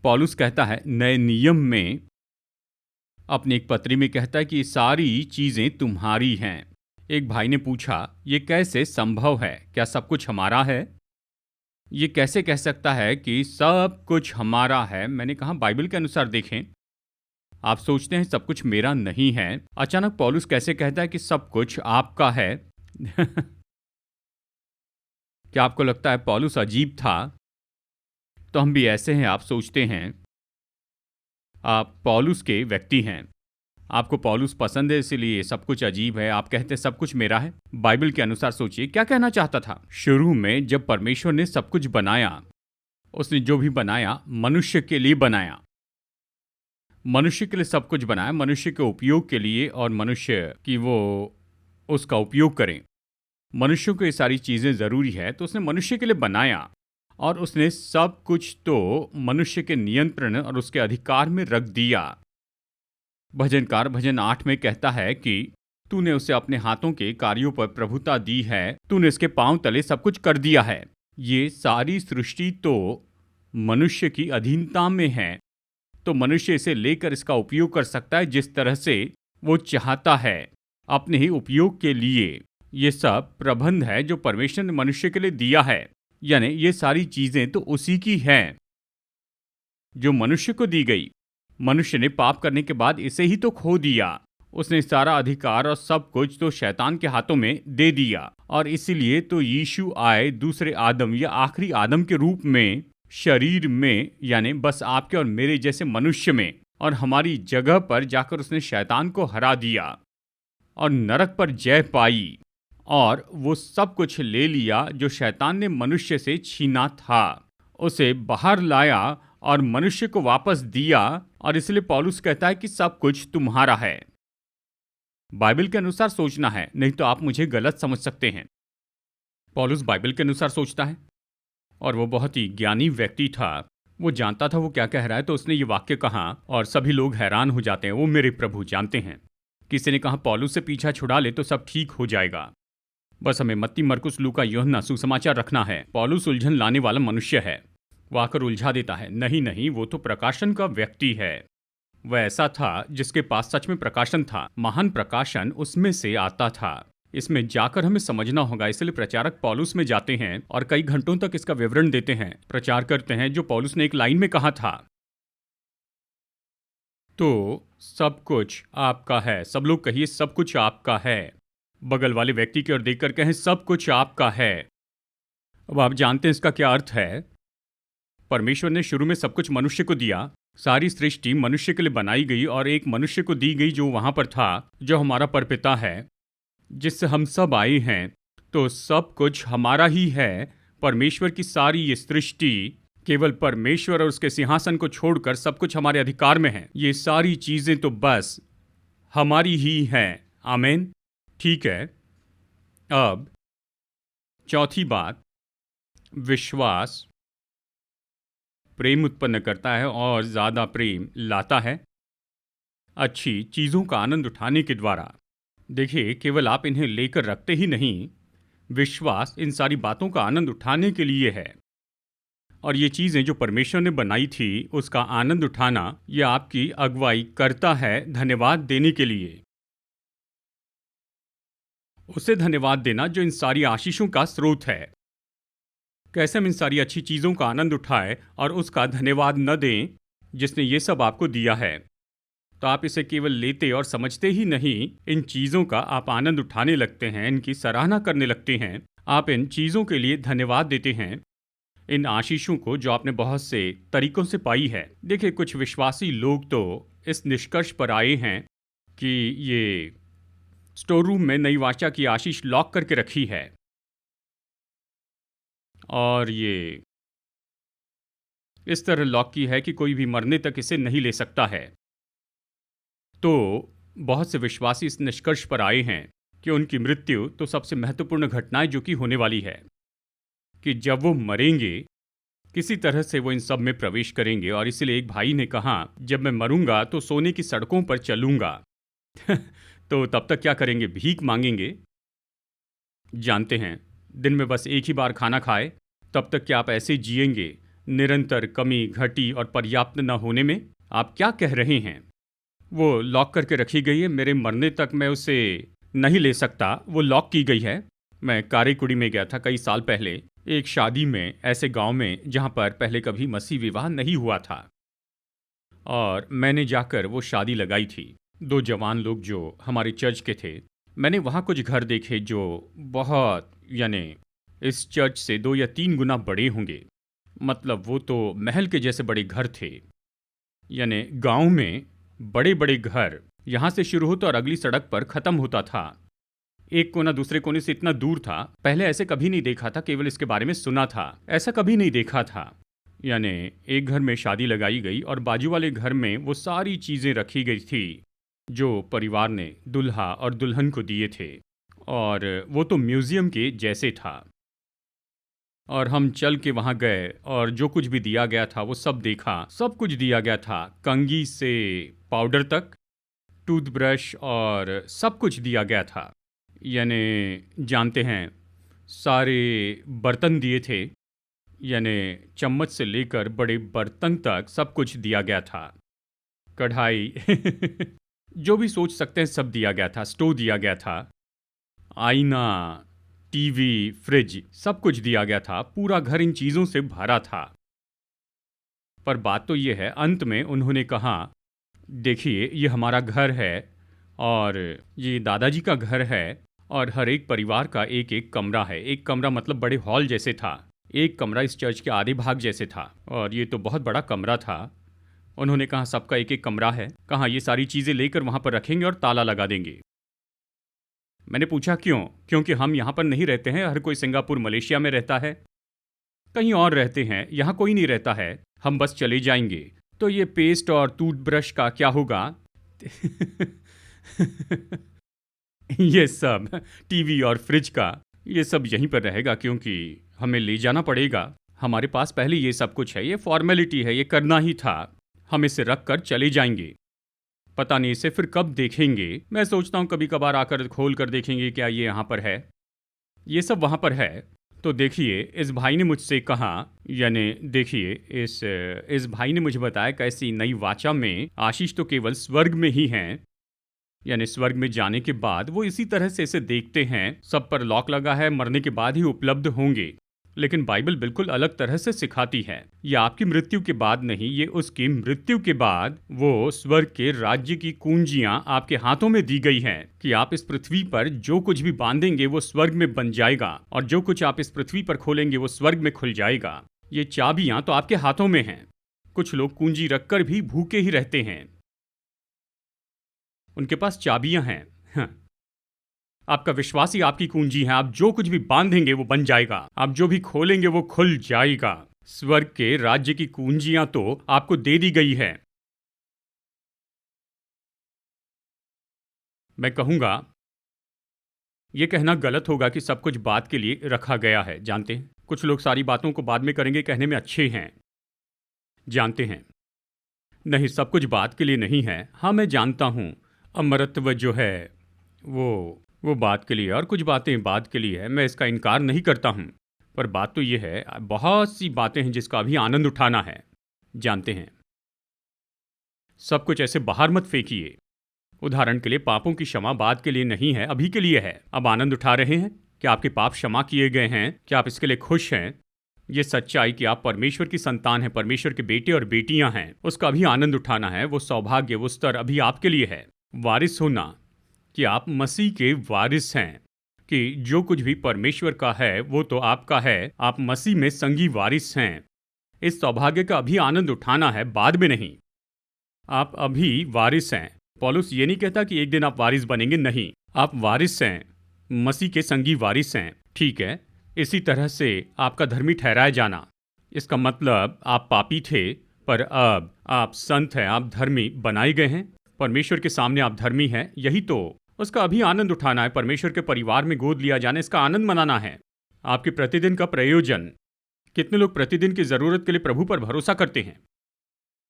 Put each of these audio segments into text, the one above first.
पौलुस कहता है नए नियम में, अपनी एक पत्री में कहता है कि ये सारी चीजें तुम्हारी हैं। एक भाई ने पूछा, ये कैसे संभव है? क्या सब कुछ हमारा है? ये कैसे कह सकता है कि सब कुछ हमारा है? मैंने कहा बाइबल के अनुसार देखें। आप सोचते हैं सब कुछ मेरा नहीं है, अचानक पौलुस कैसे कहता है कि सब कुछ आपका है? क्या आपको लगता है पौलुस अजीब था? तो हम भी ऐसे हैं। आप सोचते हैं आप पौलुस के व्यक्ति हैं, आपको पौलुस पसंद है, इसलिए सब कुछ अजीब है। आप कहते हैं सब कुछ मेरा है। बाइबल के अनुसार सोचिए क्या कहना चाहता था। शुरू में जब परमेश्वर ने सब कुछ बनाया, उसने जो भी बनाया मनुष्य के लिए बनाया। मनुष्य के लिए सब कुछ बनाया, मनुष्य के उपयोग के लिए, और मनुष्य की वो उसका उपयोग करें। मनुष्यों को ये सारी चीजें जरूरी है, तो उसने मनुष्य के लिए बनाया, और उसने सब कुछ तो मनुष्य के नियंत्रण और उसके अधिकार में रख दिया। भजनकार भजन 8 में कहता है कि तूने उसे अपने हाथों के कार्यों पर प्रभुता दी है, तूने इसके पांव तले सब कुछ कर दिया है। ये सारी सृष्टि तो मनुष्य की अधीनता में है, तो मनुष्य इसे लेकर इसका उपयोग कर सकता है जिस तरह से वो चाहता है, अपने ही उपयोग के लिए। ये सब प्रबंध है जो परमेश्वर ने मनुष्य के लिए दिया है, यानी ये सारी चीजें तो उसी की हैं जो मनुष्य को दी गई। मनुष्य ने पाप करने के बाद इसे ही तो खो दिया। उसने सारा अधिकार और सब कुछ तो शैतान के हाथों में दे दिया, और इसीलिए तो यीशु आए दूसरे आदम या आखिरी आदम के रूप में, शरीर में, यानी बस आपके और मेरे जैसे मनुष्य में, और हमारी जगह पर जाकर उसने शैतान को हरा दिया और नरक पर जय पाई, और वो सब कुछ ले लिया जो शैतान ने मनुष्य से छीना था। उसे बाहर लाया और मनुष्य को वापस दिया, और इसलिए पौलुस कहता है कि सब कुछ तुम्हारा है। बाइबल के अनुसार सोचना है, नहीं तो आप मुझे गलत समझ सकते हैं। पौलुस बाइबल के अनुसार सोचता है, और वो बहुत ही ज्ञानी व्यक्ति था। वो जानता था वो क्या कह रहा है, तो उसने ये वाक्य कहा और सभी लोग हैरान हो जाते हैं। वो मेरे प्रभु जानते हैं। किसी ने कहा पौलुस से पीछा छुड़ा ले तो सब ठीक हो जाएगा, बस हमें मत्ती, मरकुस, लूका, यूहन्ना सुसमाचार रखना है। पौलुस उलझन लाने वाला मनुष्य है, वो आकर उलझा देता है। नहीं नहीं, वो तो प्रकाशन का व्यक्ति है। वह ऐसा था जिसके पास सच में प्रकाशन था, महान प्रकाशन उसमें से आता था। इसमें जाकर हमें समझना होगा। इसलिए प्रचारक पौलुस में जाते हैं और कई घंटों तक इसका विवरण देते हैं, प्रचार करते हैं जो पौलुस ने एक लाइन में कहा था। तो सब कुछ आपका है। सब लोग कहिए सब कुछ आपका है। बगल वाले व्यक्ति की ओर देखकर कहें सब कुछ आपका है। अब आप जानते हैं इसका क्या अर्थ है। परमेश्वर ने शुरू में सब कुछ मनुष्य को दिया। सारी सृष्टि मनुष्य के लिए बनाई गई और एक मनुष्य को दी गई जो वहां पर था, जो हमारा परपिता है, जिससे हम सब आए हैं। तो सब कुछ हमारा ही है। परमेश्वर की सारी ये सृष्टि, केवल परमेश्वर और उसके सिंहासन को छोड़कर सब कुछ हमारे अधिकार में है। ये सारी चीजें तो बस हमारी ही हैं। आमीन। ठीक है। अब चौथी बात, विश्वास प्रेम उत्पन्न करता है और ज्यादा प्रेम लाता है अच्छी चीजों का आनंद उठाने के द्वारा। देखिए, केवल आप इन्हें लेकर रखते ही नहीं, विश्वास इन सारी बातों का आनंद उठाने के लिए है। और ये चीजें जो परमेश्वर ने बनाई थी, उसका आनंद उठाना, यह आपकी अगुवाई करता है धन्यवाद देने के लिए। उसे धन्यवाद देना जो इन सारी आशीषों का स्रोत है। कैसे हम इन सारी अच्छी चीजों का आनंद उठाएं और उसका धन्यवाद न दें जिसने ये सब आपको दिया है। तो आप इसे केवल लेते और समझते ही नहीं, इन चीजों का आप आनंद उठाने लगते हैं, इनकी सराहना करने लगते हैं। आप इन चीजों के लिए धन्यवाद देते हैं, इन आशीषों को जो आपने बहुत से तरीकों से पाई है। देखिए, कुछ विश्वासी लोग तो इस निष्कर्ष पर आए हैं कि ये स्टोर रूम में नई वाचा की आशीष लॉक करके रखी है और ये इस तरह लॉक की है कि कोई भी मरने तक इसे नहीं ले सकता है। तो बहुत से विश्वासी इस निष्कर्ष पर आए हैं कि उनकी मृत्यु तो सबसे महत्वपूर्ण घटनाएं जो कि होने वाली है, कि जब वो मरेंगे किसी तरह से वो इन सब में प्रवेश करेंगे। और इसलिए एक भाई ने कहा, जब मैं मरूंगा तो सोने की सड़कों पर चलूंगा। तो तब तक क्या करेंगे? भीख मांगेंगे। जानते हैं, दिन में बस एक ही बार खाना खाए, तब तक क्या आप ऐसे जिएंगे? निरंतर कमी, घटी और पर्याप्त न होने में? आप क्या कह रहे हैं? वो लॉक करके रखी गई है, मेरे मरने तक मैं उसे नहीं ले सकता, वो लॉक की गई है। मैं कारीकुड़ी में गया था कई साल पहले, एक शादी में, ऐसे गांव में जहां पर पहले कभी मसीह विवाह नहीं हुआ था, और मैंने जाकर वो शादी लगाई थी। दो जवान लोग जो हमारे चर्च के थे। मैंने वहाँ कुछ घर देखे जो बहुत, यानी इस चर्च से 2 या 3 गुना बड़े होंगे। मतलब वो तो महल के जैसे बड़े घर थे। यानी गांव में बड़े बड़े घर यहाँ से शुरू होता और अगली सड़क पर ख़त्म होता था। एक कोना दूसरे कोने से इतना दूर था, पहले ऐसे कभी नहीं देखा था, केवल इसके बारे में सुना था, ऐसा कभी नहीं देखा था। यानी एक घर में शादी लगाई गई और बाजू वाले घर में वो सारी चीज़ें रखी गई थी जो परिवार ने दुल्हा और दुल्हन को दिए थे, और वो तो म्यूज़ियम के जैसे था। और हम चल के वहाँ गए और जो कुछ भी दिया गया था वो सब देखा, सब कुछ दिया गया था, कंघी से पाउडर तक, टूथब्रश और सब कुछ दिया गया था। यानी जानते हैं, सारे बर्तन दिए थे, यानी चम्मच से लेकर बड़े बर्तन तक सब कुछ दिया गया था। कढ़ाई जो भी सोच सकते हैं सब दिया गया था। स्टोव दिया गया था, आईना, टीवी, फ्रिज, सब कुछ दिया गया था। पूरा घर इन चीज़ों से भरा था। पर बात तो ये है, अंत में उन्होंने कहा, देखिए ये हमारा घर है और ये दादाजी का घर है, और हर एक परिवार का एक एक कमरा है। एक कमरा मतलब बड़े हॉल जैसे था, एक कमरा इस चर्च के आधे भाग जैसे था, और ये तो बहुत बड़ा कमरा था। उन्होंने कहा सबका एक एक कमरा है, कहा ये सारी चीज़ें लेकर वहाँ पर रखेंगे और ताला लगा देंगे। मैंने पूछा क्यों? क्योंकि हम यहाँ पर नहीं रहते हैं, हर कोई सिंगापुर, मलेशिया में रहता है, कहीं और रहते हैं, यहाँ कोई नहीं रहता है, हम बस चले जाएंगे। तो ये पेस्ट और टूथब्रश का क्या होगा? ये सब, टीवी और फ्रिज का, ये सब यहीं पर रहेगा क्योंकि हमें ले जाना पड़ेगा। हमारे पास पहले ये सब कुछ है, ये फॉर्मेलिटी है, ये करना ही था। हम इसे रख कर चले जाएंगे, पता नहीं इसे फिर कब देखेंगे। मैं सोचता हूँ कभी कभार आकर खोल कर देखेंगे क्या ये यहाँ पर है। ये सब वहाँ पर है। तो देखिए, इस भाई ने मुझसे कहा, यानी देखिए इस भाई ने मुझे बताया कैसी नई वाचा में आशीष तो केवल स्वर्ग में ही हैं, यानी स्वर्ग में जाने के बाद वो इसी तरह से इसे देखते हैं, सब पर लॉक लगा है, मरने के बाद ही उपलब्ध होंगे। लेकिन बाइबल बिल्कुल अलग तरह से सिखाती है, ये आपकी मृत्यु के बाद नहीं, ये उसकी मृत्यु के बाद वो स्वर्ग के राज्य की कुंजियां आपके हाथों में दी गई हैं कि आप इस पृथ्वी पर जो कुछ भी बांधेंगे वो स्वर्ग में बन जाएगा, और जो कुछ आप इस पृथ्वी पर खोलेंगे वो स्वर्ग में खुल जाएगा। ये चाबियां तो आपके हाथों में हैं। कुछ लोग कुंजी रखकर भी भूखे ही रहते हैं, उनके पास चाबियां हैं। हाँ। आपका विश्वास ही आपकी कुंजी है। आप जो कुछ भी बांधेंगे वो बन जाएगा, आप जो भी खोलेंगे वो खुल जाएगा। स्वर्ग के राज्य की कुंजियां तो आपको दे दी गई है। मैं कहूंगा यह कहना गलत होगा कि सब कुछ बाद के लिए रखा गया है। जानते हैं, कुछ लोग सारी बातों को बाद में करेंगे कहने में अच्छे हैं। जानते हैं, नहीं, सब कुछ बाद के लिए नहीं है। हाँ, मैं जानता हूं, अमरत्व जो है वो बात के लिए, और कुछ बातें बाद के लिए है, मैं इसका इनकार नहीं करता हूं। पर बात तो ये है, बहुत सी बातें हैं जिसका अभी आनंद उठाना है। जानते हैं, सब कुछ ऐसे बाहर मत फेंकिए। उदाहरण के लिए, पापों की क्षमा बाद के लिए नहीं है, अभी के लिए है। अब आनंद उठा रहे हैं कि आपके पाप क्षमा किए गए हैं, कि आप इसके लिए खुश हैं। ये सच्चाई कि आप परमेश्वर की संतान हैं, परमेश्वर के बेटे और बेटियां हैं, उसका भी आनंद उठाना है। वो सौभाग्य, वो स्तर अभी आपके लिए है। वारिस होना, कि आप मसीह के वारिस हैं, कि जो कुछ भी परमेश्वर का है वो तो आपका है, आप मसीह में संगी वारिस हैं। इस सौभाग्य का अभी आनंद उठाना है, बाद में नहीं। आप अभी वारिस हैं। पौलुस ये नहीं कहता कि एक दिन आप वारिस बनेंगे, नहीं, आप वारिस हैं, मसीह के संगी वारिस हैं। ठीक है, इसी तरह से आपका धर्मी ठहराया जाना, इसका मतलब आप पापी थे पर अब आप संत हैं, आप धर्मी बनाए गए हैं, परमेश्वर के सामने आप धर्मी हैं। यही तो उसका अभी आनंद उठाना है। परमेश्वर के परिवार में गोद लिया जाना, इसका आनंद मनाना है। आपके प्रतिदिन का प्रयोजन। कितने लोग प्रतिदिन की जरूरत के लिए प्रभु पर भरोसा करते हैं?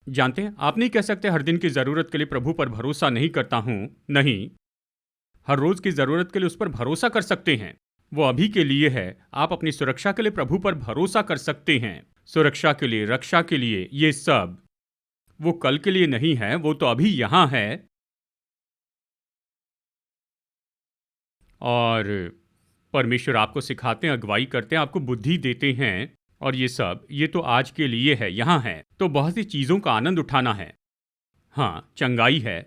जानते हैं, आप नहीं कह सकते हर दिन की जरूरत के लिए प्रभु पर भरोसा नहीं करता हूं। नहीं, हर रोज की जरूरत के लिए उस पर भरोसा कर सकते हैं। वो अभी के लिए है। आप अपनी सुरक्षा के लिए प्रभु पर भरोसा कर सकते हैं। सुरक्षा के लिए, रक्षा के लिए, ये सब वो कल के लिए नहीं है, वो तो अभी यहां है। और परमेश्वर आपको सिखाते हैं, अगुवाई करते हैं, आपको बुद्धि देते हैं, और ये तो आज के लिए है, यहां है। तो बहुत सी चीजों का आनंद उठाना है। हाँ, चंगाई है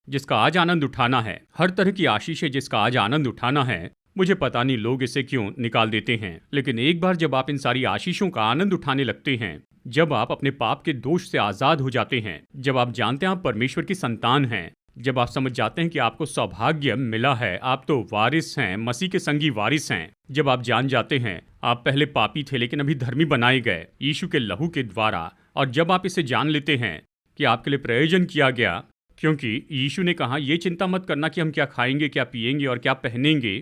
जिसका आज आनंद उठाना है। हर तरह की आशीष है जिसका आज आनंद उठाना है। मुझे पता नहीं लोग इसे क्यों निकाल देते हैं, लेकिन एक बार जब आप इन सारी आशीषों का आनंद उठाने लगते हैं, जब आप अपने पाप के दोष से आजाद हो जाते हैं, जब आप जानते हैं आप परमेश्वर की संतान हैं, जब आप समझ जाते हैं कि आपको सौभाग्य मिला है, आप तो वारिस हैं, मसीह के संगी वारिस हैं, जब आप जान जाते हैं आप पहले पापी थे लेकिन अभी धर्मी बनाए गए यीशु के लहू के द्वारा, और जब आप इसे जान लेते हैं कि आपके लिए प्रयोजन किया गया, क्योंकि यीशु ने कहा ये चिंता मत करना कि हम क्या खाएंगे, क्या पिएंगे और क्या पहनेंगे,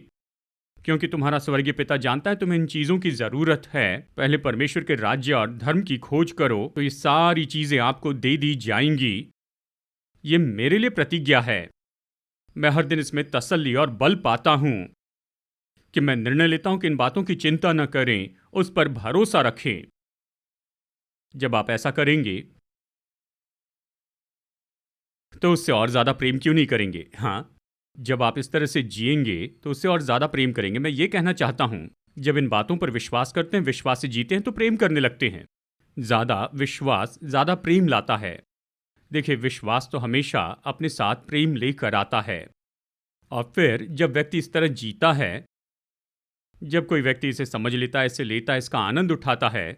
क्योंकि तुम्हारा स्वर्गीय पिता जानता है तुम्हें इन चीजों की जरूरत है। पहले परमेश्वर के राज्य और धर्म की खोज करो तो ये सारी चीजें आपको दे दी जाएंगी। ये मेरे लिए प्रतिज्ञा है। मैं हर दिन इसमें तसल्ली और बल पाता हूं कि मैं निर्णय लेता हूं कि इन बातों की चिंता न करें, उस पर भरोसा रखें। जब आप ऐसा करेंगे तो उससे और ज्यादा प्रेम क्यों नहीं करेंगे? हाँ, जब आप इस तरह से जिएंगे तो उससे और ज्यादा प्रेम करेंगे। मैं ये कहना चाहता हूं, जब इन बातों पर विश्वास करते हैं, विश्वास से जीते हैं, तो प्रेम करने लगते हैं। ज्यादा विश्वास ज्यादा प्रेम लाता है। देखिए, विश्वास तो हमेशा अपने साथ प्रेम लेकर आता है। और फिर जब व्यक्ति इस तरह जीता है, जब कोई व्यक्ति इसे समझ लेता है, इसे लेता है, इसका आनंद उठाता है,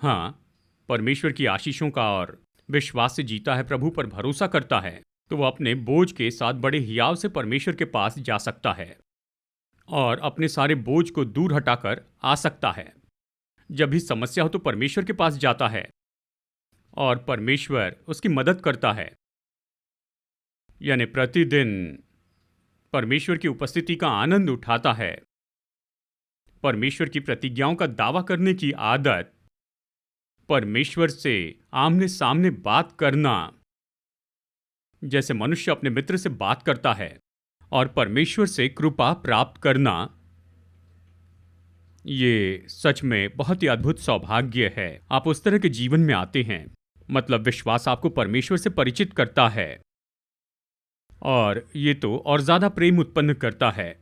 हाँ, परमेश्वर की आशीषों का, और विश्वास से जीता है, प्रभु पर भरोसा करता है, तो वो अपने बोझ के साथ बड़े हियाव से परमेश्वर के पास जा सकता है और अपने सारे बोझ को दूर हटाकर आ सकता है। जब भी समस्या हो तो परमेश्वर के पास जाता है और परमेश्वर उसकी मदद करता है। यानी प्रतिदिन परमेश्वर की उपस्थिति का आनंद उठाता है। परमेश्वर की प्रतिज्ञाओं का दावा करने की आदत, परमेश्वर से आमने सामने बात करना, जैसे मनुष्य अपने मित्र से बात करता है, और परमेश्वर से कृपा प्राप्त करना, ये सच में बहुत ही अद्भुत सौभाग्य है। आप उस तरह के जीवन में आते हैं, मतलब विश्वास आपको परमेश्वर से परिचित करता है, और ये तो और ज्यादा प्रेम उत्पन्न करता है,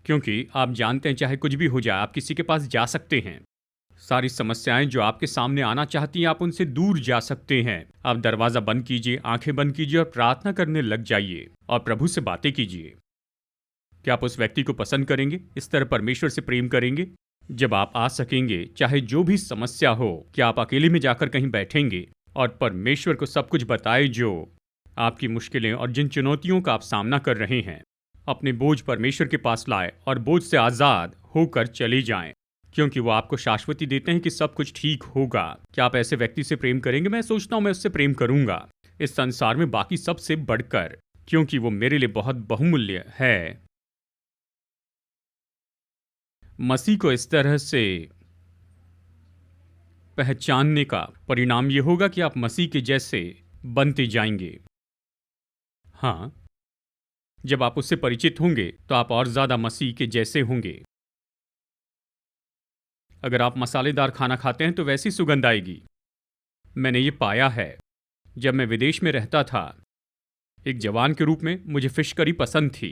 क्योंकि आप जानते हैं चाहे कुछ भी हो जाए आप किसी के पास जा सकते हैं। सारी समस्याएं जो आपके सामने आना चाहती हैं, आप उनसे दूर जा सकते हैं। आप दरवाजा बंद कीजिए, आंखें बंद कीजिए और प्रार्थना करने लग जाइए और प्रभु से बातें कीजिए। क्या आप उस व्यक्ति को पसंद करेंगे? इस तरह परमेश्वर से प्रेम करेंगे? जब आप आ सकेंगे, चाहे जो भी समस्या हो, क्या आप अकेले में जाकर कहीं बैठेंगे और परमेश्वर को सब कुछ बताए, जो आपकी मुश्किलें और जिन चुनौतियों का आप सामना कर रहे हैं, अपने बोझ परमेश्वर के पास लाए और बोझ से आजाद होकर चले जाएं, क्योंकि वो आपको शाश्वती देते हैं कि सब कुछ ठीक होगा। क्या आप ऐसे व्यक्ति से प्रेम करेंगे? मैं सोचता हूं मैं उससे प्रेम करूंगा, इस संसार में बाकी सबसे बढ़कर, क्योंकि वो मेरे लिए बहुत बहुमूल्य है। मसीह को इस तरह से पहचानने का परिणाम ये होगा कि आप मसीह के जैसे बनते जाएंगे। हाँ, जब आप उससे परिचित होंगे तो आप और ज्यादा मसीह के जैसे होंगे। अगर आप मसालेदार खाना खाते हैं तो वैसी सुगंध आएगी। मैंने ये पाया है। जब मैं विदेश में रहता था, एक जवान के रूप में मुझे फिश करी पसंद थी,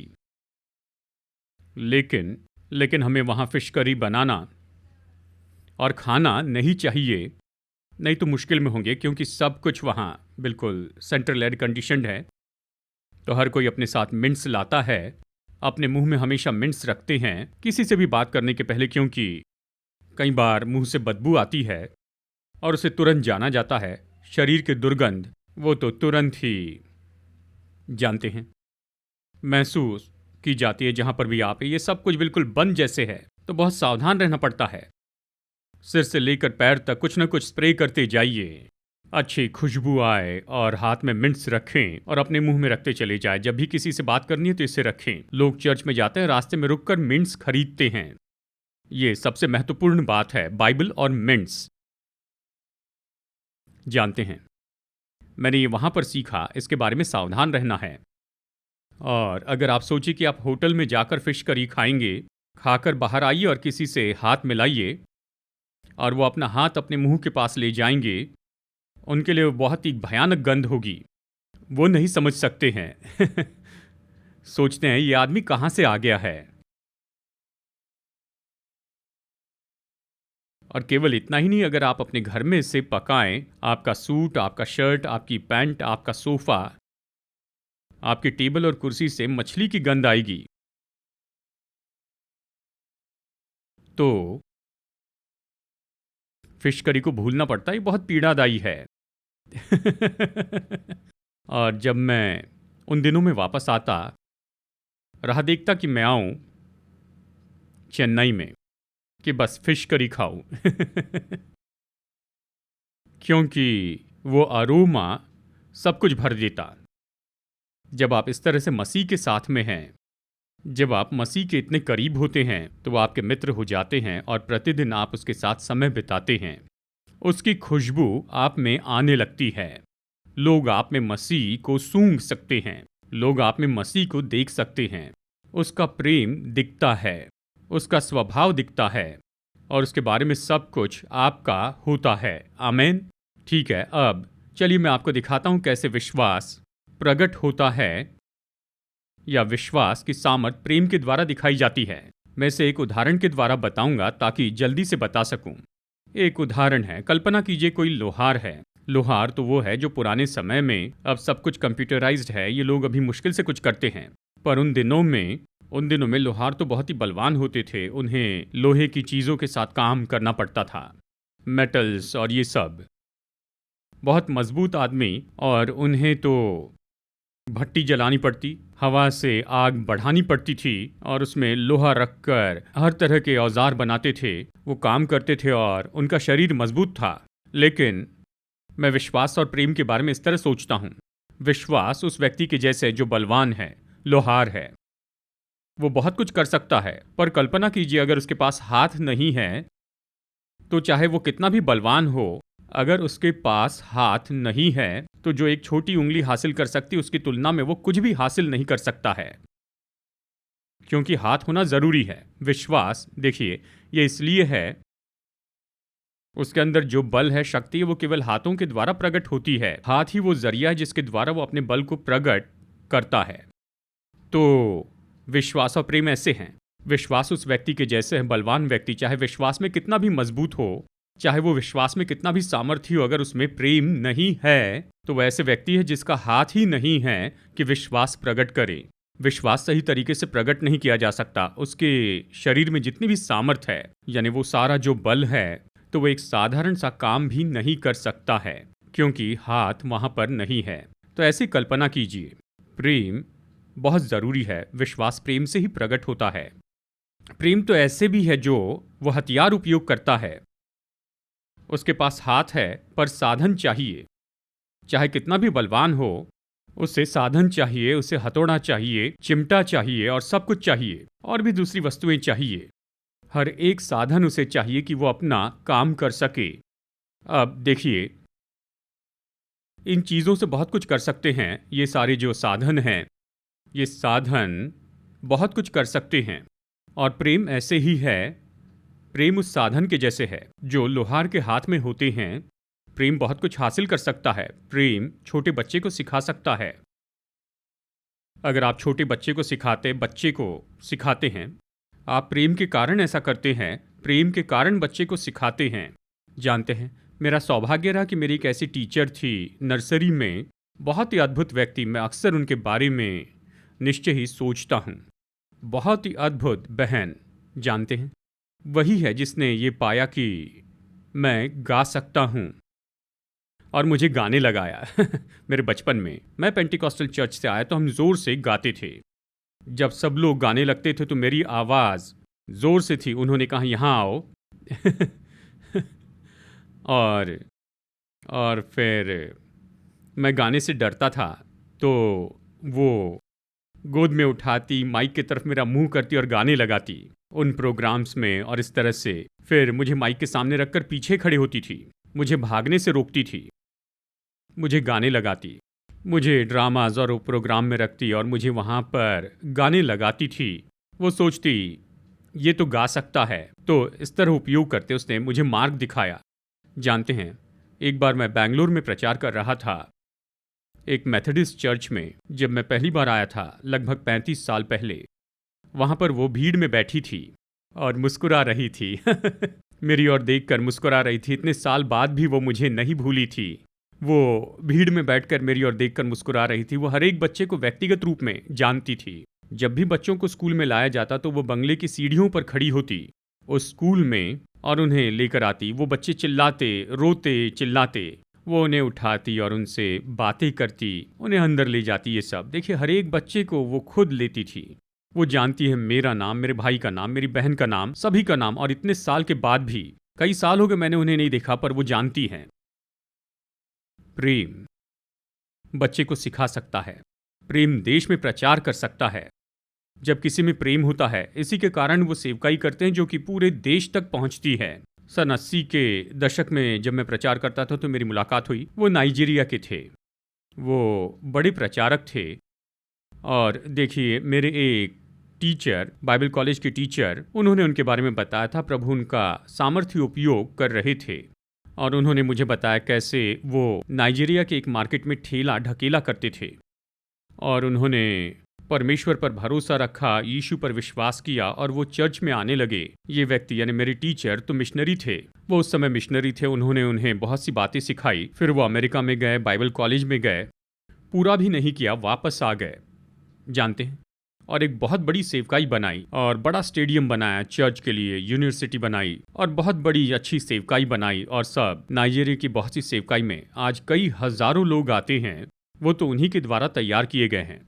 लेकिन हमें वहाँ फिश करी बनाना और खाना नहीं चाहिए, नहीं तो मुश्किल में होंगे, क्योंकि सब कुछ वहाँ बिल्कुल सेंट्रल एयर कंडीशनड है। तो हर कोई अपने साथ मिंट्स लाता है, अपने मुंह में हमेशा मिंट्स रखते हैं किसी से भी बात करने के पहले, क्योंकि कई बार मुंह से बदबू आती है और उसे तुरंत जाना जाता है। शरीर की दुर्गंध वो तो तुरंत ही जानते हैं, महसूस की जाती है जहां पर भी आप हैं। ये सब कुछ बिल्कुल बंद जैसे है, तो बहुत सावधान रहना पड़ता है। सिर से लेकर पैर तक कुछ न कुछ स्प्रे करते जाइए, अच्छी खुशबू आए, और हाथ में मिंट्स रखें और अपने मुंह में रखते चले जाए। जब भी किसी से बात करनी है तो इसे रखें। लोग चर्च में जाते हैं, रास्ते में रुककर मिंट्स खरीदते हैं। ये सबसे महत्वपूर्ण बात है, बाइबल और मिंट्स। जानते हैं, मैंने ये वहां पर सीखा, इसके बारे में सावधान रहना है। और अगर आप सोचिए कि आप होटल में जाकर फिश करी खाएंगे, खाकर बाहर आइए और किसी से हाथ मिलाइए और वो अपना हाथ अपने मुंह के पास ले जाएंगे, उनके लिए वो बहुत ही भयानक गंध होगी। वो नहीं समझ सकते हैं। सोचते हैं ये आदमी कहाँ से आ गया है। और केवल इतना ही नहीं, अगर आप अपने घर में इसे पकाएं, आपका सूट, आपका शर्ट, आपकी पैंट, आपका सोफा, आपकी टेबल और कुर्सी से मछली की गंध आएगी। तो फिश करी को भूलना पड़ता है, बहुत पीड़ादायी है। और जब मैं उन दिनों में वापस आता, राह देखता कि मैं आऊं चेन्नई में कि बस फिश करी खाऊं। क्योंकि वो अरोमा सब कुछ भर देता। जब आप इस तरह से मसीह के साथ में हैं, जब आप मसीह के इतने करीब होते हैं, तो वो आपके मित्र हो जाते हैं और प्रतिदिन आप उसके साथ समय बिताते हैं। उसकी खुशबू आप में आने लगती है। लोग आप में मसीह को सूंघ सकते हैं। लोग आप में मसीह को देख सकते हैं। उसका प्रेम दिखता है, उसका स्वभाव दिखता है और उसके बारे में सब कुछ आपका होता है। आमीन। ठीक है, अब चलिए मैं आपको दिखाता हूं कैसे विश्वास प्रकट होता है, या विश्वास की सामर्थ प्रेम के द्वारा दिखाई जाती है। मैं इसे एक उदाहरण के द्वारा बताऊंगा ताकि जल्दी से बता सकूं। एक उदाहरण है, कल्पना कीजिए कोई लोहार है। लोहार तो वो है जो पुराने समय में, अब सब कुछ कंप्यूटराइज्ड है, ये लोग अभी मुश्किल से कुछ करते हैं, पर उन दिनों में लोहार तो बहुत ही बलवान होते थे। उन्हें लोहे की चीजों के साथ काम करना पड़ता था, मेटल्स और ये सब। बहुत मजबूत आदमी, और उन्हें तो भट्टी जलानी पड़ती, हवा से आग बढ़ानी पड़ती थी और उसमें लोहा रखकर हर तरह के औजार बनाते थे। वो काम करते थे और उनका शरीर मजबूत था। लेकिन मैं विश्वास और प्रेम के बारे में इस तरह सोचता हूँ। विश्वास उस व्यक्ति के जैसे जो बलवान है, लोहार है। वो बहुत कुछ कर सकता है, पर कल्पना कीजिए अगर उसके पास हाथ नहीं है, तो चाहे वो कितना भी बलवान हो, अगर उसके पास हाथ नहीं है, तो जो एक छोटी उंगली हासिल कर सकती है, उसकी तुलना में वो कुछ भी हासिल नहीं कर सकता है, क्योंकि हाथ होना जरूरी है। विश्वास देखिए, ये इसलिए है, उसके अंदर जो बल है, शक्ति है, वो केवल हाथों के द्वारा प्रकट होती है। हाथ ही वो जरिया है जिसके द्वारा वो अपने बल को प्रकट करता है। तो विश्वास और प्रेम ऐसे हैं। विश्वास उस व्यक्ति के जैसे है, बलवान व्यक्ति, चाहे विश्वास में कितना भी मजबूत हो, चाहे वो विश्वास में कितना भी सामर्थ्य हो, अगर उसमें प्रेम नहीं है, तो वह ऐसे व्यक्ति है जिसका हाथ ही नहीं है कि विश्वास प्रकट करे। विश्वास सही तरीके से प्रकट नहीं किया जा सकता। उसके शरीर में जितनी भी सामर्थ्य है, यानी वो सारा जो बल है, तो वो एक साधारण सा काम भी नहीं कर सकता है, क्योंकि हाथ वहां पर नहीं है। तो ऐसी कल्पना कीजिए, प्रेम बहुत जरूरी है। विश्वास प्रेम से ही प्रकट होता है। प्रेम तो ऐसे भी है जो वो हथियार उपयोग करता है। उसके पास हाथ है, पर साधन चाहिए। चाहे कितना भी बलवान हो, उसे साधन चाहिए, उसे हथौड़ा चाहिए, चिमटा चाहिए और सब कुछ चाहिए, और भी दूसरी वस्तुएं चाहिए। हर एक साधन उसे चाहिए कि वो अपना काम कर सके। अब देखिए, इन चीज़ों से बहुत कुछ कर सकते हैं। ये सारे जो साधन हैं, ये साधन बहुत कुछ कर सकते हैं, और प्रेम ऐसे ही है। प्रेम उस साधन के जैसे है जो लोहार के हाथ में होते हैं। प्रेम बहुत कुछ हासिल कर सकता है। प्रेम छोटे बच्चे को सिखा सकता है। अगर आप छोटे बच्चे को सिखाते हैं, आप प्रेम के कारण ऐसा करते हैं, प्रेम के कारण बच्चे को सिखाते हैं। जानते हैं, मेरा सौभाग्य रहा कि मेरी एक ऐसी टीचर थी नर्सरी में, बहुत ही अद्भुत व्यक्ति। मैं अक्सर उनके बारे में निश्चय ही सोचता हूँ। बहुत ही अद्भुत बहन। जानते हैं, वही है जिसने ये पाया कि मैं गा सकता हूँ और मुझे गाने लगाया। मेरे बचपन में मैं पेंटिकॉस्टल चर्च से आया, तो हम जोर से गाते थे। जब सब लोग गाने लगते थे तो मेरी आवाज़ जोर से थी। उन्होंने कहा, यहाँ आओ। और फिर मैं गाने से डरता था, तो वो गोद में उठाती, माइक की तरफ मेरा मुंह करती और गाने लगाती उन प्रोग्राम्स में, और इस तरह से फिर मुझे माइक के सामने रखकर पीछे खड़े होती थी, मुझे भागने से रोकती थी, मुझे गाने लगाती। मुझे ड्रामाज और वो प्रोग्राम में रखती और मुझे वहाँ पर गाने लगाती थी। वो सोचती ये तो गा सकता है, तो इस तरह उपयोग करते उसने मुझे मार्ग दिखाया। जानते हैं, एक बार मैं बैंगलोर में प्रचार कर रहा था, एक मेथोडिस्ट चर्च में। जब मैं पहली बार आया था लगभग 35 साल पहले, वहाँ पर वो भीड़ में बैठी थी और मुस्कुरा रही थी। मेरी ओर देखकर मुस्कुरा रही थी। इतने साल बाद भी वो मुझे नहीं भूली थी। वो भीड़ में बैठकर मेरी ओर देखकर मुस्कुरा रही थी। वो हर एक बच्चे को व्यक्तिगत रूप में जानती थी। जब भी बच्चों को स्कूल में लाया जाता तो वो बंगले की सीढ़ियों पर खड़ी होती उस स्कूल में और उन्हें लेकर आती। वो बच्चे चिल्लाते, रोते, चिल्लाते, वो उन्हें उठाती और उनसे बातें करती, उन्हें अंदर ले जाती। ये सब देखिए, हर एक बच्चे को वो खुद लेती थी। वो जानती है मेरा नाम, मेरे भाई का नाम, मेरी बहन का नाम, सभी का नाम। और इतने साल के बाद भी, कई साल हो गए मैंने उन्हें नहीं देखा, पर वो जानती हैं। प्रेम बच्चे को सिखा सकता है। प्रेम देश में प्रचार कर सकता है। जब किसी में प्रेम होता है, इसी के कारण वो सेवकाई करते हैं जो कि पूरे देश तक पहुंचती है। सन 80 के दशक में जब मैं प्रचार करता था तो मेरी मुलाकात हुई। वो नाइजीरिया के थे। वो बड़े प्रचारक थे। और देखिए, मेरे एक टीचर, बाइबल कॉलेज के टीचर, उन्होंने उनके बारे में बताया था। प्रभु उनका सामर्थ्य उपयोग कर रहे थे और उन्होंने मुझे बताया कैसे वो नाइजीरिया के एक मार्केट में ठेला ढकेला करते थे और उन्होंने परमेश्वर पर भरोसा रखा, यीशु पर विश्वास किया और वो चर्च में आने लगे। ये व्यक्ति यानी मेरे टीचर तो मिशनरी थे। वो उस समय मिशनरी थे। उन्होंने उन्हें बहुत सी बातें सिखाई। फिर वो अमेरिका में गए, बाइबल कॉलेज में गए, पूरा भी नहीं किया, वापस आ गए। जानते हैं, और एक बहुत बड़ी सेवकाई बनाई और बड़ा स्टेडियम बनाया चर्च के लिए, यूनिवर्सिटी बनाई और बहुत बड़ी अच्छी सेवकाई बनाई। और सब नाइजीरिया की बहुत सी सेवकाई में आज कई हजारों लोग आते हैं। वो तो उन्हीं के द्वारा तैयार किए गए हैं,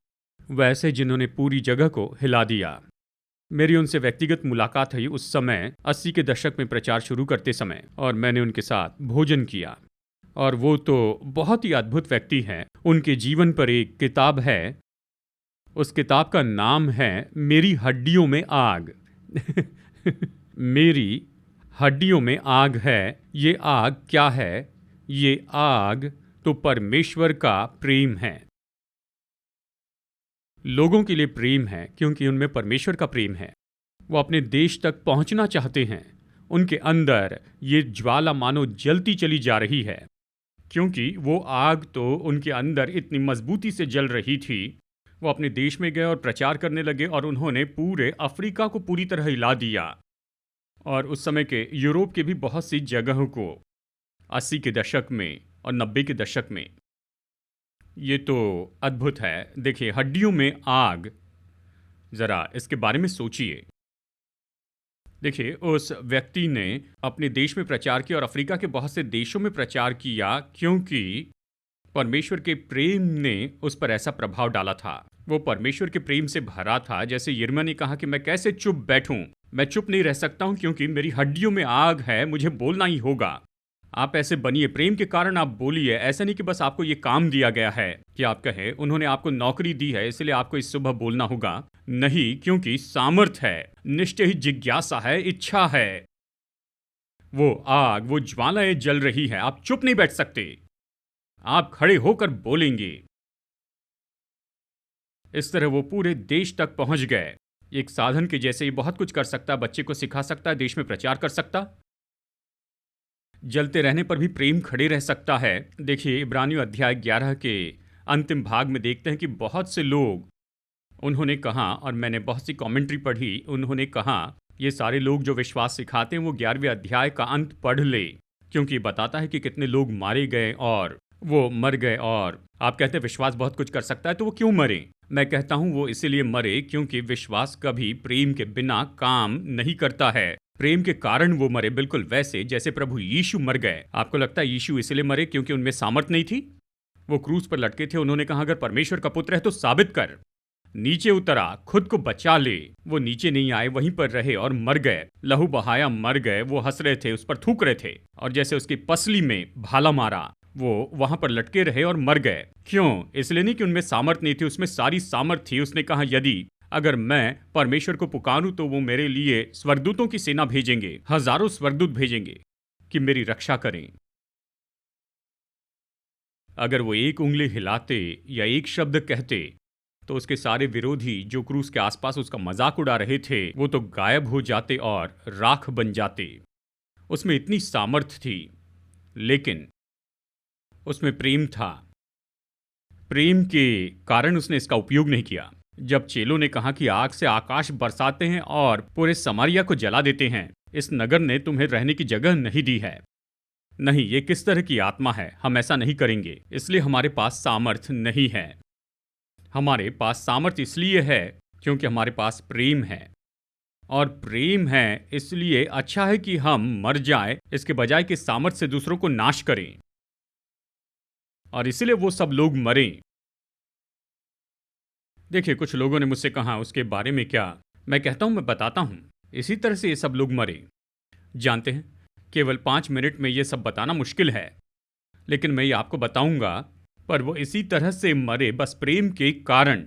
वैसे जिन्होंने पूरी जगह को हिला दिया। मेरी उनसे व्यक्तिगत मुलाकात हुई उस समय 80 के दशक में प्रचार शुरू करते समय, और मैंने उनके साथ भोजन किया। और वो तो बहुत ही अद्भुत व्यक्ति हैं। उनके जीवन पर एक किताब है। उस किताब का नाम है मेरी हड्डियों में आग। मेरी हड्डियों में आग है। ये आग क्या है? ये आग तो परमेश्वर का प्रेम है। लोगों के लिए प्रेम है क्योंकि उनमें परमेश्वर का प्रेम है। वो अपने देश तक पहुंचना चाहते हैं। उनके अंदर ये ज्वाला मानो जलती चली जा रही है, क्योंकि वो आग तो उनके अंदर इतनी मजबूती से जल रही थी। वो अपने देश में गए और प्रचार करने लगे और उन्होंने पूरे अफ्रीका को पूरी तरह हिला दिया और उस समय के यूरोप के भी बहुत सी जगहों को 80 के दशक में और 90 के दशक में। ये तो अद्भुत है। देखिए, हड्डियों में आग, जरा इसके बारे में सोचिए। देखिए, उस व्यक्ति ने अपने देश में प्रचार किया और अफ्रीका के बहुत से देशों में प्रचार किया, क्योंकि परमेश्वर के प्रेम ने उस पर ऐसा प्रभाव डाला था। वो परमेश्वर के प्रेम से भरा था। जैसे यिर्मयाह ने कहा कि मैं कैसे चुप बैठूं, मैं चुप नहीं रह सकता हूं क्योंकि मेरी हड्डियों में आग है, मुझे बोलना ही होगा। आप ऐसे बनिए, प्रेम के कारण आप बोलिए। ऐसा नहीं कि बस आपको ये काम दिया गया है कि आप कहें, उन्होंने आपको नौकरी दी है इसलिए आपको इस सुबह बोलना होगा। नहीं, क्योंकि सामर्थ है, निश्चय ही जिज्ञासा है, इच्छा है। वो आग, वो ज्वालाएं जल रही है। आप चुप नहीं बैठ सकते, आप खड़े होकर बोलेंगे। इस तरह वो पूरे देश तक पहुंच गए। एक साधन के जैसे ही बहुत कुछ कर सकता, बच्चे को सिखा सकता, देश में प्रचार कर सकता, जलते रहने पर भी प्रेम खड़े रह सकता है। देखिए, इब्रानियों अध्याय 11 के अंतिम भाग में देखते हैं कि बहुत से लोग, उन्होंने कहा, और मैंने बहुत सी कमेंट्री पढ़ी, उन्होंने कहा ये सारे लोग जो विश्वास सिखाते हैं वो 11वें अध्याय का अंत पढ़ ले, क्योंकि बताता है कि कितने लोग मारे गए और वो मर गए। और आप कहते हैं विश्वास बहुत कुछ कर सकता है, तो वो क्यों मरे? मैं कहता हूं वो इसीलिए मरे क्योंकि विश्वास कभी प्रेम के बिना काम नहीं करता है। प्रेम के कारण वो मरे, बिल्कुल वैसे जैसे प्रभु यीशु मर गए। आपको लगता है यीशु इसलिए मरे क्योंकि उनमें सामर्थ नहीं थी? वो क्रूस पर लटके थे। उन्होंने कहा अगर परमेश्वर का पुत्र है तो साबित कर। नीचे उतरा, खुद को बचा ले। वो नीचे नहीं आए, वहीं पर रहे और मर गए। लहू बहाया मर गए। वो हंस रहे थे, उस पर थूक रहे थे, और जैसे उसकी पसली में भाला मारा, वो वहां पर लटके रहे और मर गए। क्यों? इसलिए नहीं कि उनमें सामर्थ नहीं थी, उसमें सारी सामर्थ थी। उसने कहा यदि अगर मैं परमेश्वर को पुकारूं तो वो मेरे लिए स्वर्गदूतों की सेना भेजेंगे, हजारों स्वर्गदूत भेजेंगे कि मेरी रक्षा करें। अगर वो एक उंगली हिलाते या एक शब्द कहते तो उसके सारे विरोधी जो क्रूस के आसपास उसका मजाक उड़ा रहे थे वो तो गायब हो जाते और राख बन जाते। उसमें इतनी सामर्थ्य थी, लेकिन उसमें प्रेम था। प्रेम के कारण उसने इसका उपयोग नहीं किया। जब चेलों ने कहा कि आग से आकाश बरसाते हैं और पूरे समारिया को जला देते हैं, इस नगर ने तुम्हें रहने की जगह नहीं दी है। नहीं, ये किस तरह की आत्मा है, हम ऐसा नहीं करेंगे। इसलिए हमारे पास सामर्थ्य नहीं है। हमारे पास सामर्थ्य इसलिए है क्योंकि हमारे पास प्रेम है, और प्रेम है इसलिए अच्छा है कि हम मर जाएं इसके बजाय कि सामर्थ्य से दूसरों को नाश करें। और इसलिए वो सब लोग मरे। देखिए, कुछ लोगों ने मुझसे कहा उसके बारे में क्या। मैं कहता हूं, मैं बताता हूं। इसी तरह से ये सब लोग मरे। जानते हैं, केवल 5 मिनट में ये सब बताना मुश्किल है, लेकिन मैं ये आपको बताऊंगा। पर वो इसी तरह से मरे बस प्रेम के कारण।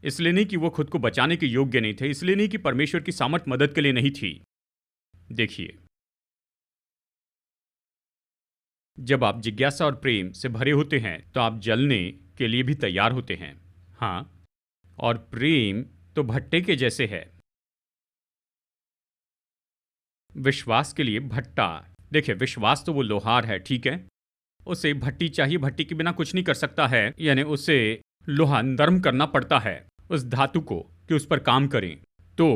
इसलिए नहीं कि वो खुद को बचाने के योग्य नहीं थे, इसलिए नहीं कि परमेश्वर की सामर्थ मदद के लिए नहीं थी। देखिए, जब आप जिज्ञासा और प्रेम से भरे होते हैं तो आप जलने के लिए भी तैयार होते हैं। हाँ, और प्रेम तो भट्टे के जैसे है। विश्वास के लिए भट्टा। देखिए, विश्वास तो वो लोहार है, ठीक है। उसे भट्टी चाहिए, भट्टी के बिना कुछ नहीं कर सकता है। यानी उसे लोहा नरम करना पड़ता है उस धातु को कि उस पर काम करें। तो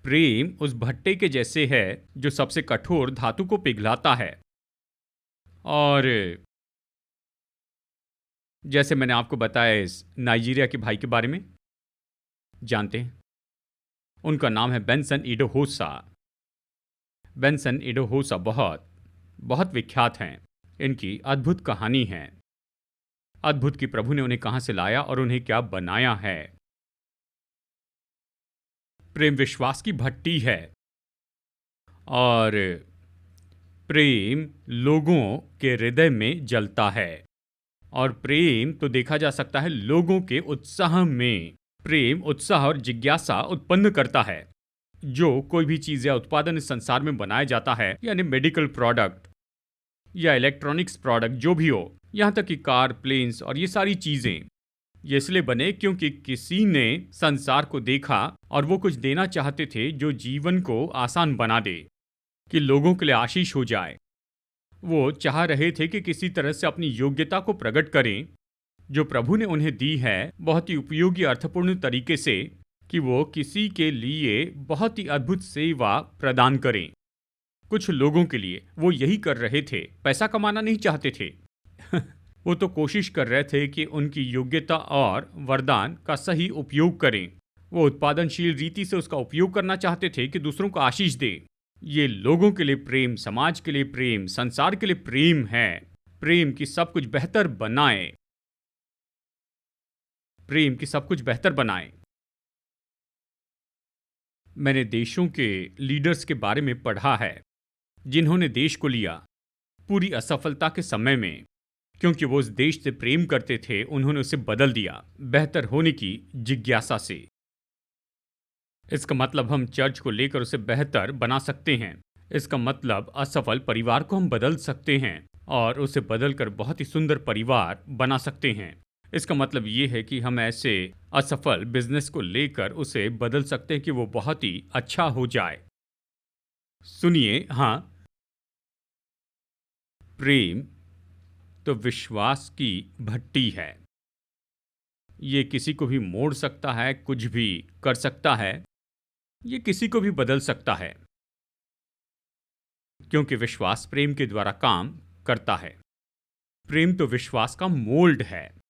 प्रेम उस भट्टे के जैसे है जो सबसे कठोर धातु को पिघलाता है। और जैसे मैंने आपको बताया इस नाइजीरिया के भाई के बारे में, जानते हैं, उनका नाम है बेंसन इडोहोसा। बेंसन इडोहोसा बहुत बहुत विख्यात हैं। इनकी अद्भुत कहानी है। अद्भुत कि प्रभु ने उन्हें कहां से लाया और उन्हें क्या बनाया है। प्रेम विश्वास की भट्टी है, और प्रेम लोगों के हृदय में जलता है। और प्रेम तो देखा जा सकता है लोगों के उत्साह में। प्रेम उत्साह और जिज्ञासा उत्पन्न करता है। जो कोई भी चीज या उत्पादन इस संसार में बनाया जाता है, यानी मेडिकल प्रोडक्ट या इलेक्ट्रॉनिक्स प्रोडक्ट जो भी हो, यहां तक कि कार, प्लेन्स और ये सारी चीजें, ये इसलिए बने क्योंकि किसी ने संसार को देखा और वो कुछ देना चाहते थे जो जीवन को आसान बना दे, कि लोगों के लिए आशीष हो जाए। वो चाह रहे थे कि किसी तरह से अपनी योग्यता को प्रकट करें जो प्रभु ने उन्हें दी है, बहुत ही उपयोगी अर्थपूर्ण तरीके से, कि वो किसी के लिए बहुत ही अद्भुत सेवा प्रदान करें। कुछ लोगों के लिए वो यही कर रहे थे, पैसा कमाना नहीं चाहते थे। वो तो कोशिश कर रहे थे कि उनकी योग्यता और वरदान का सही उपयोग करें। वो उत्पादनशील रीति से उसका उपयोग करना चाहते थे कि दूसरों को आशीष दे। ये लोगों के लिए प्रेम, समाज के लिए प्रेम, संसार के लिए प्रेम है। प्रेम की सब कुछ बेहतर बनाए। प्रेम की सब कुछ बेहतर बनाए। मैंने देशों के लीडर्स के बारे में पढ़ा है जिन्होंने देश को लिया पूरी असफलता के समय में, क्योंकि वो उस देश से प्रेम करते थे। उन्होंने उसे बदल दिया बेहतर होने की जिज्ञासा से। इसका मतलब हम चर्च को लेकर उसे बेहतर बना सकते हैं। इसका मतलब असफल परिवार को हम बदल सकते हैं और उसे बदलकर बहुत ही सुंदर परिवार बना सकते हैं। इसका मतलब ये है कि हम ऐसे असफल बिजनेस को लेकर उसे बदल सकते हैं कि वो बहुत ही अच्छा हो जाए। सुनिए, हाँ, प्रेम तो विश्वास की भट्टी है। ये किसी को भी मोड़ सकता है, कुछ भी कर सकता है, ये किसी को भी बदल सकता है, क्योंकि विश्वास प्रेम के द्वारा काम करता है। प्रेम तो विश्वास का मोल्ड है।